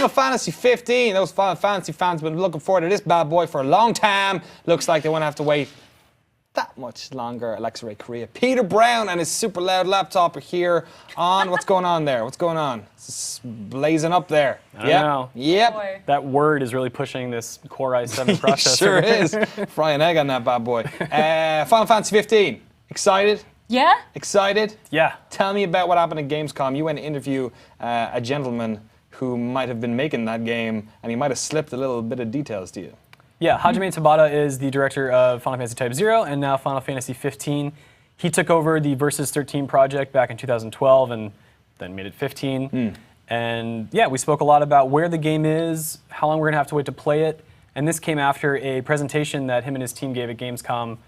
Final Fantasy 15. Those Final Fantasy fans have been looking forward to this bad boy for a long time. Looks like they won't have to wait that much longer. Alexa Ray Korea. Peter Brown and his super loud laptop are here on. What's going on there? What's going on? It's blazing up there. I don't know. Yep. Boy. That word is really pushing this Core i7 processor. Sure is. Fry an egg on that bad boy. Final Fantasy 15. Excited? Yeah? Excited? Yeah. Tell me about what happened at Gamescom. You went to interview a gentleman who might have been making that game, and he might have slipped a little bit of details to you. Yeah, Hajime Tabata is the director of Final Fantasy Type 0 and now Final Fantasy 15. He took over the Versus 13 project back in 2012 and then made it 15. And yeah, we spoke a lot about where the game is, how long we're going to have to wait to play it. And this came after a presentation that him and his team gave at Gamescom,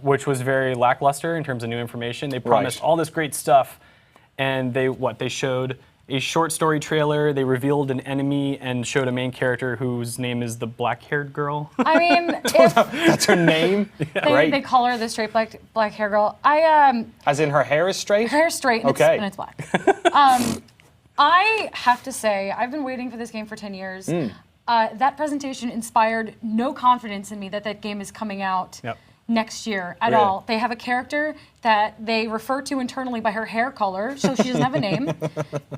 which was very lackluster in terms of new information. They promised all this great stuff, and they showed a short story trailer, they revealed an enemy, and showed a main character whose name is the black-haired girl. I mean, if That's her name? they call her the straight black hair girl. As in her hair is straight? Her hair's straight and, Okay. it's black. I have to say, I've been waiting for this game for 10 years. That presentation inspired no confidence in me that that game is coming out next year at all. They have a character that they refer to internally by her hair color, so she doesn't have a name.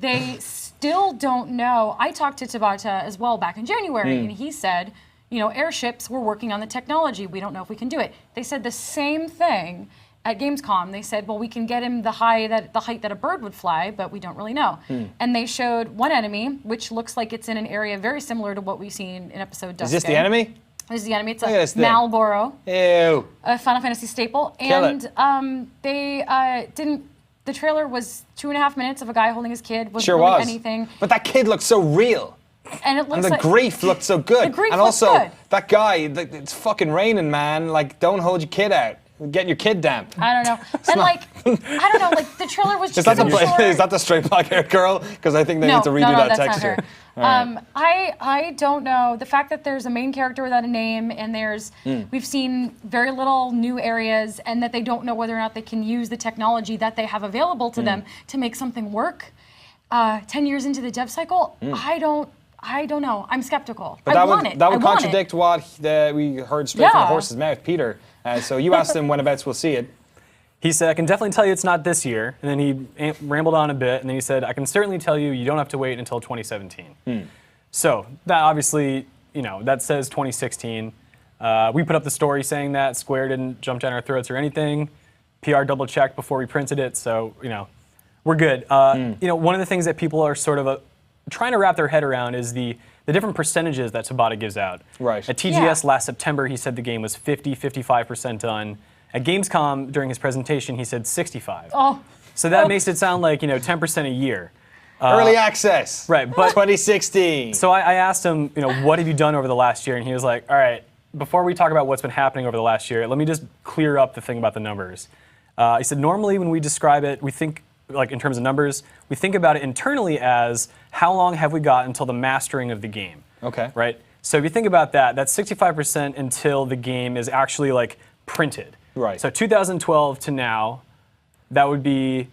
They still don't know. I talked to Tabata as well back in January, and he said, you know, airships, we're working on the technology. We don't know if we can do it. They said the same thing at Gamescom. They said, well, we can get him the height that a bird would fly, but we don't really know. And they showed one enemy, which looks like it's in an area very similar to what we've seen in episode Dusk. Is this the enemy? This is the enemy. It's Look at this a thing. Malboro, Ew. a Final Fantasy staple. Kill And it. they didn't. The trailer was 2.5 minutes of a guy holding his kid. Wasn't Sure really was. Anything. But that kid looked so real. And it looks And the like grief looked so good. The grief and looks also, good. that guy, it's fucking raining, man. Like, don't hold your kid out. Get your kid damp. I don't know. And like, I don't know. Like the trailer was Is just that, so short. is that the straight black-haired girl? Because I think they need to redo that that's texture. Not her. I don't know. The fact that there's a main character without a name, and we've seen very little new areas, and that they don't know whether or not they can use the technology that they have available to them to make something work. 10 years into the dev cycle, I don't know. I'm skeptical. But I want it. That would I want contradict it. what we heard straight from the horse's mouth, Peter. So you asked him whenabouts we'll see it. He said, I can definitely tell you it's not this year. And then he rambled on a bit, and then he said, I can certainly tell you don't have to wait until 2017. So that obviously, that says 2016. We put up the story saying that. Square didn't jump down our throats or anything. PR double-checked before we printed it, so, we're good. One of the things that people are sort of trying to wrap their head around is the different percentages that Tabata gives out. Right. At TGS last September, he said the game was 55% done. At Gamescom, during his presentation, he said 65. Oh. So that makes it sound like, 10% a year. Early access. Right, but 2016. So I asked him, what have you done over the last year? And he was like, all right, before we talk about what's been happening over the last year, let me just clear up the thing about the numbers. He said, normally when we describe it, we think, like in terms of numbers, we think about it internally as how long have we got until the mastering of the game. Okay. Right? So if you think about that, that's 65% until the game is actually like printed. Right. So 2012 to now, that would be,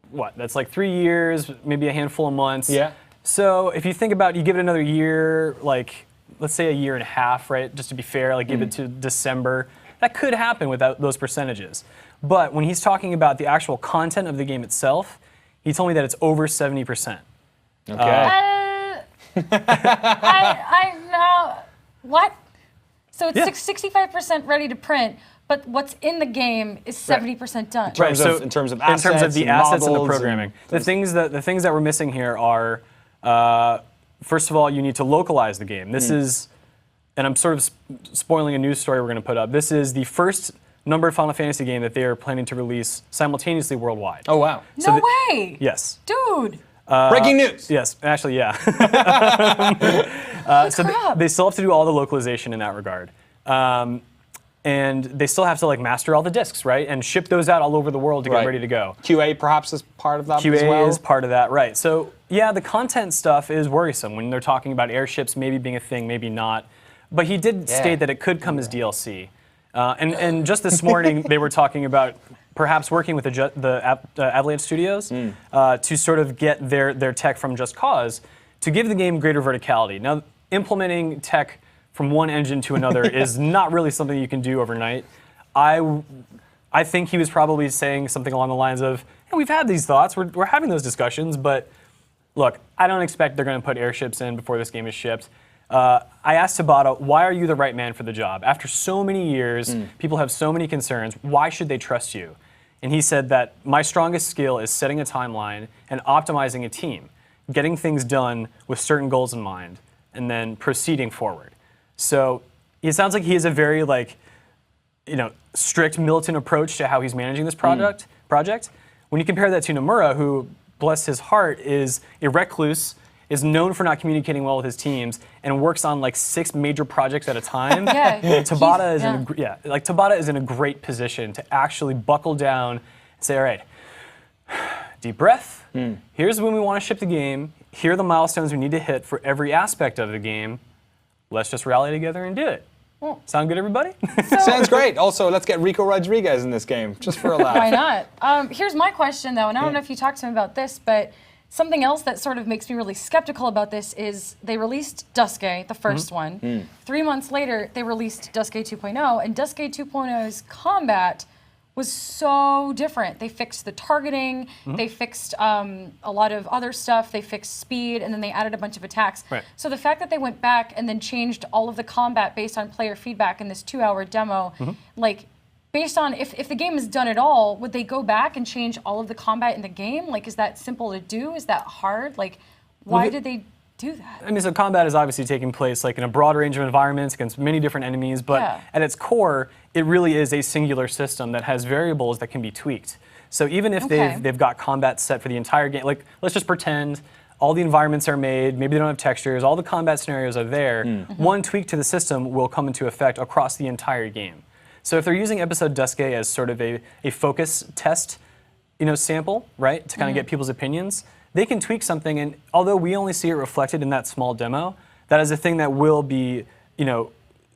what? That's like 3 years, maybe a handful of months. Yeah. So if you think about, you give it another year, like let's say a year and a half, right? Just to be fair, like give it to December. That could happen without those percentages. But when he's talking about the actual content of the game itself, he told me that it's over 70%. Okay. I know. What? So it's 65% ready to print, but what's in the game is 70% done. In terms of assets, in terms of the assets and the models programming. The things that we're missing here are, first of all, you need to localize the game. This is, and I'm sort of spoiling a news story we're going to put up. This is the first numbered Final Fantasy game that they are planning to release simultaneously worldwide. Oh, wow. No way. Yes. Dude. Breaking news. Yes, actually, yeah. So they still have to do all the localization in that regard. And they still have to like master all the discs, right? And ship those out all over the world to get ready to go. QA perhaps is part of that QA as well? is part of that, right. So yeah, the content stuff is worrisome when they're talking about airships maybe being a thing, maybe not. But he did state that it could come as DLC. And just this morning, they were talking about perhaps working with the Avalanche Studios to sort of get their tech from Just Cause to give the game greater verticality. Now, implementing tech from one engine to another is not really something you can do overnight. I think he was probably saying something along the lines of, hey, we've had these thoughts, we're having those discussions, but look, I don't expect they're going to put airships in before this game is shipped. I asked Tabata, why are you the right man for the job? After so many years, people have so many concerns, why should they trust you? And he said that my strongest skill is setting a timeline and optimizing a team, getting things done with certain goals in mind, and then proceeding forward. So it sounds like he has a very strict militant approach to how he's managing this project. When you compare that to Nomura, who, bless his heart, is a recluse, is known for not communicating well with his teams, and works on like 6 major projects at a time. Tabata is in a great position to actually buckle down and say, all right, deep breath. Here's when we want to ship the game. Here are the milestones we need to hit for every aspect of the game. Let's just rally together and do it. Sound good, everybody? Sounds great. Also, let's get Rico Rodriguez in this game, just for a laugh. Why not? Here's my question, though, and I don't know if you talked to him about this, but something else that sort of makes me really skeptical about this is they released Dusque, the first one. 3 months later, they released Dusque 2.0, and Dusque 2.0's combat was so different. They fixed the targeting, they fixed a lot of other stuff, they fixed speed, and then they added a bunch of attacks. Right. So the fact that they went back and then changed all of the combat based on player feedback in this 2-hour demo, like, based on if the game has done it all, would they go back and change all of the combat in the game? Like, is that simple to do? Is that hard? Like, why did they do that? I mean, so combat is obviously taking place like in a broad range of environments against many different enemies, but at its core, it really is a singular system that has variables that can be tweaked. So even if they've got combat set for the entire game, like let's just pretend all the environments are made, maybe they don't have textures, all the combat scenarios are there, one tweak to the system will come into effect across the entire game. So if they're using episode Dusque as sort of a focus test, sample, right, to kind of get people's opinions, they can tweak something, and although we only see it reflected in that small demo, that is a thing that will be,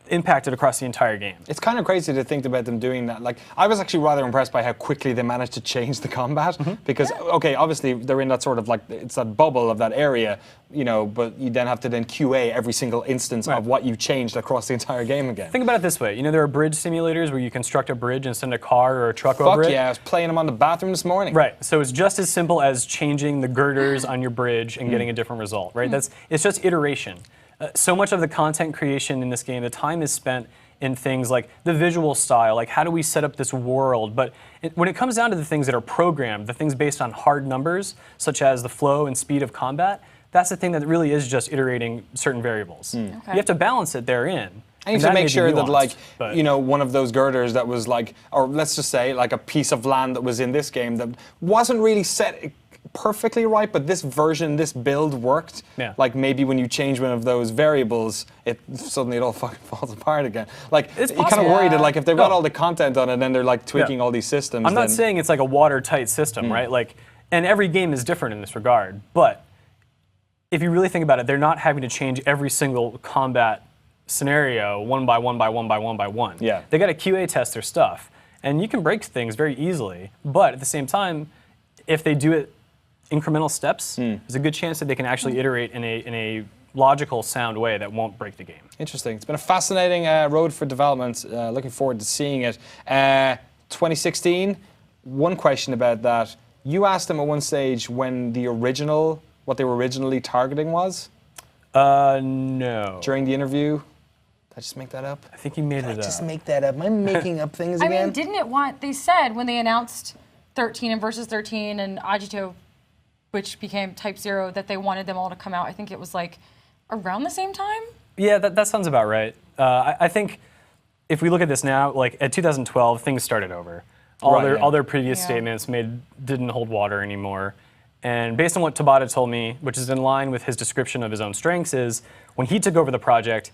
impacted across the entire game. It's kind of crazy to think about them doing that. Like, I was actually rather impressed by how quickly they managed to change the combat, because, okay, obviously they're in that sort of it's that bubble of that area, but you then have to QA every single instance of what you've changed across the entire game again. Think about it this way. There are bridge simulators where you construct a bridge and send a car or a truck over it. Fuck yeah, I was playing them on the bathroom this morning. Right, so it's just as simple as changing the girders on your bridge and getting a different result, right? It's just iteration. So much of the content creation in this game, the time is spent in things like the visual style, like how do we set up this world, but when it comes down to the things that are programmed, the things based on hard numbers, such as the flow and speed of combat, that's the thing that really is just iterating certain variables. You have to balance it therein. I need to make sure that, one of those girders that was or let's just say, a piece of land that was in this game that wasn't really set perfectly right, but this version, this build worked. Yeah. Like maybe when you change one of those variables, suddenly it all fucking falls apart again. Like you're kind of worried that if they've got all the content on it, then they're tweaking all these systems. I'm not saying it's like a watertight system, right? And every game is different in this regard, but if you really think about it, they're not having to change every single combat scenario one by one by one by one by one. Yeah. They got to QA test their stuff, and you can break things very easily. But at the same time, if they do it incremental steps, there's a good chance that they can actually iterate in a logical, sound way that won't break the game. Interesting. It's been a fascinating road for development. Looking forward to seeing it. 2016. One question about that. You asked them at one stage when what they were originally targeting was? No. During the interview? Did I just make that up? I think you made it up. Just make that up. Am I making up things again? I mean, didn't it they said when they announced 13 and Versus 13 and Agito, which became Type 0, that they wanted them all to come out, I think it was around the same time? Yeah, that sounds about right. I think if we look at this now, at 2012, things started over. All their previous statements didn't hold water anymore. And based on what Tabata told me, which is in line with his description of his own strengths, is when he took over the project,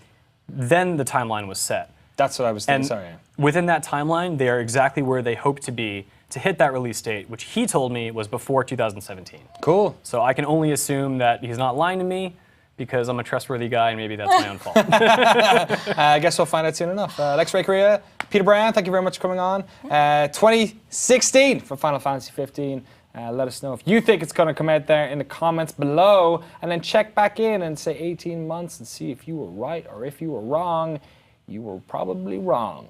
then the timeline was set. That's what I was thinking, and within that timeline, they are exactly where they hope to be to hit that release date, which he told me was before 2017. Cool. So I can only assume that he's not lying to me because I'm a trustworthy guy and maybe that's my own fault. I guess we'll find out soon enough. Lex Ray Korea, Peter Brown, thank you very much for coming on. 2016 for Final Fantasy 15. Let us know if you think it's going to come out there in the comments below, and then check back in and say 18 months and see if you were right or if you were wrong. You were probably wrong.